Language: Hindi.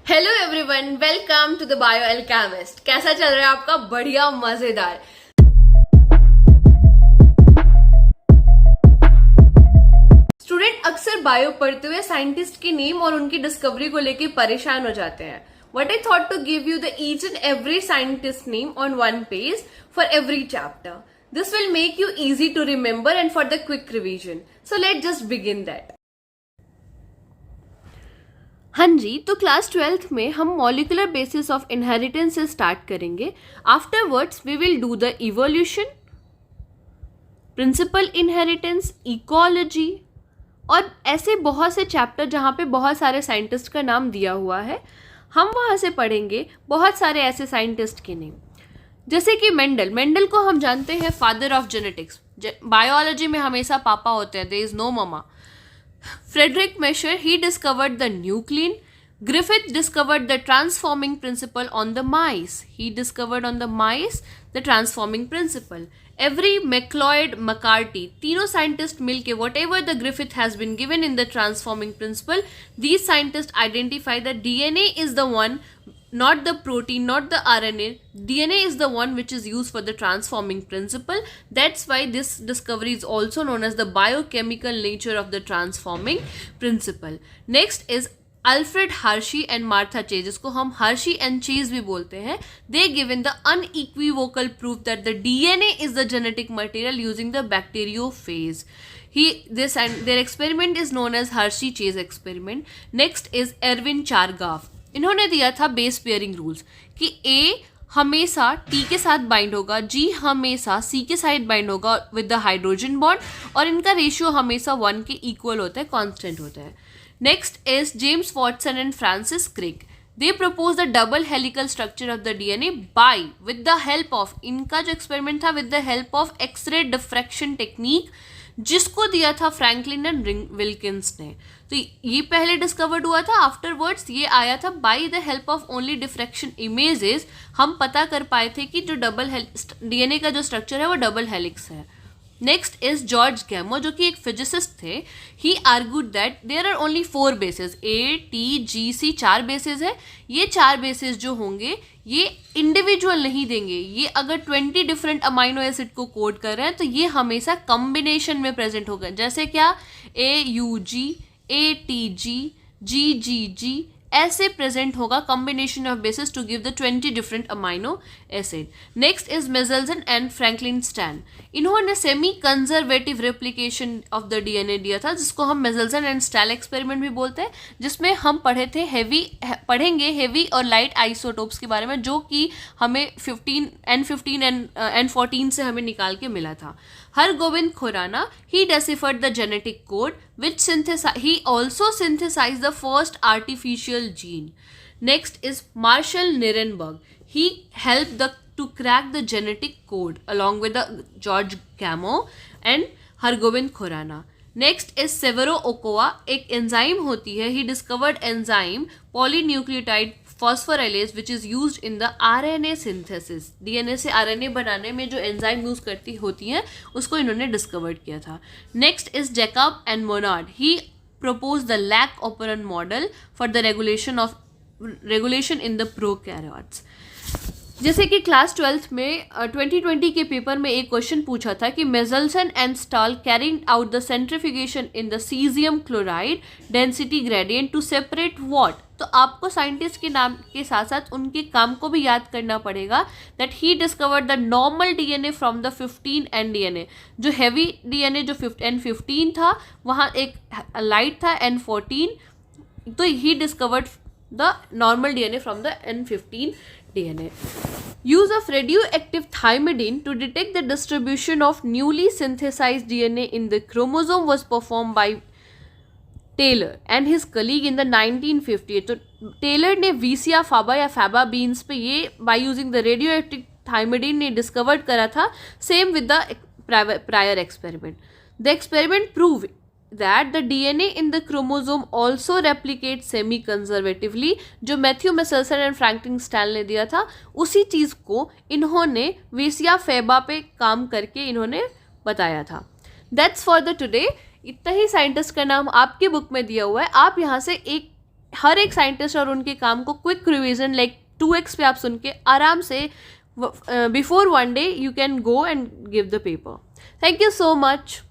Hello everyone, welcome to the bio alchemist. कैसा चल रहा है आपका? बढ़िया, मजेदार। स्टूडेंट अक्सर बायो पढ़ते हुए साइंटिस्ट के नेम और उनकी डिस्कवरी को लेकर परेशान हो जाते हैं। What I thought to give you the each and every scientist name on one page for every chapter. This will make you easy to remember and for the quick revision. So let's just begin that. हाँ जी, तो क्लास 12th में हम मॉलिकुलर बेसिस ऑफ इनहेरिटेंस से स्टार्ट करेंगे। Afterwards we will do the evolution, principle inheritance, ecology और ऐसे बहुत से चैप्टर जहाँ पे बहुत सारे साइंटिस्ट का नाम दिया हुआ है। हम वहाँ से पढ़ेंगे बहुत सारे ऐसे साइंटिस्ट के नेम, जैसे कि मेंडल को हम जानते हैं फादर ऑफ जेनेटिक्स। बायोलॉजी में हमेशा पापा होते हैं, there is no mama. Frederick Mesher, he discovered the nuclein. Griffith discovered the transforming principle on the mice. He discovered on the mice the transforming principle. Every McLeod, McCarthy, तीनों scientists मिलके whatever the Griffith has been given in the transforming principle, these scientists identify that DNA is the one, not the protein, not the RNA. DNA is the one which is used for the transforming principle. That's why this discovery is also known as the biochemical nature of the transforming principle. Next is Alfred Hershey and Martha Chase, जिसको हम Hershey and Chase भी बोलते हैं. They given the unequivocal proof that the DNA is the genetic material using the bacteriophage. Their experiment is known as Hershey-Chase experiment. Next is Erwin Chargaff. इन्होंने दिया था बेस पेयरिंग रूल्स कि ए हमेशा टी के साथ बाइंड होगा, जी हमेशा सी के साथ बाइंड होगा विद द हाइड्रोजन बॉन्ड, और इनका रेशियो हमेशा 1 के इक्वल होता है, कांस्टेंट होता है. Next is James Watson and Francis Crick. They propose the double helical structure of the DNA by with the help of, इनका जो एक्सपेरिमेंट था with the help of X ray diffraction technique, जिसको दिया था फ्रैंकलिन एंड विल्किंस ने. तो ये पहले डिस्कवर्ड हुआ था. आफ्टरवर्ड्स ये आया था by the help of only diffraction images. हम पता कर पाए थे कि जो डीएनए का जो स्ट्रक्चर है वो डबल हेलिक्स है. नेक्स्ट इज जॉर्ज गैमो, जो कि एक फिजिसिस्ट थे. He argued that there are only 4 bases, A-T-G-C, 4 bases है. ये 4 बेसिस जो होंगे ये इंडिविजुअल नहीं देंगे. ये अगर 20 डिफरेंट अमाइनो एसिड को कोड कर रहे हैं तो ये हमेशा कॉम्बिनेशन में प्रेजेंट होगा. जैसे क्या AUG, ATG, GGG ऐसे प्रेजेंट होगा combination of bases to give the 20 different amino acid. Next is Meselson and Franklin Stahl. इन्होंने semi conservative replication of the DNA दिया था, जिसको हम मेजल्सन एंड स्टैल एक्सपेरिमेंट भी बोलते हैं, जिसमें हम पढ़ेंगे हेवी और लाइट आइसोटोप्स के बारे में, जो कि हमें N15 N14 से हमें निकाल के मिला था. Hargovind Khorana, he deciphered the genetic code which he also synthesized the first artificial gene. Next is Marshall Nirenberg. He helped to crack the genetic code along with the George Gamow and Hargovind Khorana. Next is Severo Ochoa. एक एंजाइम होती है, he discovered enzyme polynucleotide phosphorylase which is used in the RNA synthesis. DNA से आरएनए बनाने में जो एंजाइम यूज करती होती हैं उसको इन्होंने डिस्कवर्ड किया था. Next is Jacob and Monod. He proposed the lac operon model for the regulation in the prokaryotes. जैसे कि क्लास 12th में 2020 के पेपर में एक क्वेश्चन पूछा था कि Meselson and Stahl carrying out the centrifugation in the cesium chloride density gradient to separate what. तो आपको साइंटिस्ट के नाम के साथ साथ उनके काम को भी याद करना पड़ेगा. That he discovered the normal DNA from the 15N DNA. जो हैवी डीएनए जो N15 था, वहाँ एक लाइट था N14. तो he discovered the normal DNA from the N15 DNA. Use of radioactive thymidine to detect the distribution of newly synthesized DNA in the chromosome was performed by Taylor and his colleague in the 1958. तो टेलर ने वीसिया फाबा या फैबा बीन्स पे ये by using the radioactive thymidine ने डिस्कवर्ड करा था. Same with the prior experiment. The experiment proved that the DNA in the chromosome also replicates semi-conservatively. जो Matthew Meselson and Franklin style ने दिया था, उसी चीज़ को इन्होंने वीसिया फेबा पे काम करके इन्होंने बताया था. That's for the today. इतना ही साइंटिस्ट का नाम आपकी बुक में दिया हुआ है. आप यहाँ से एक हर एक साइंटिस्ट और उनके काम को क्विक रिविजन लाइक 2x पे आप सुन के आराम से before 1 day you can go and give the paper. Thank you so much.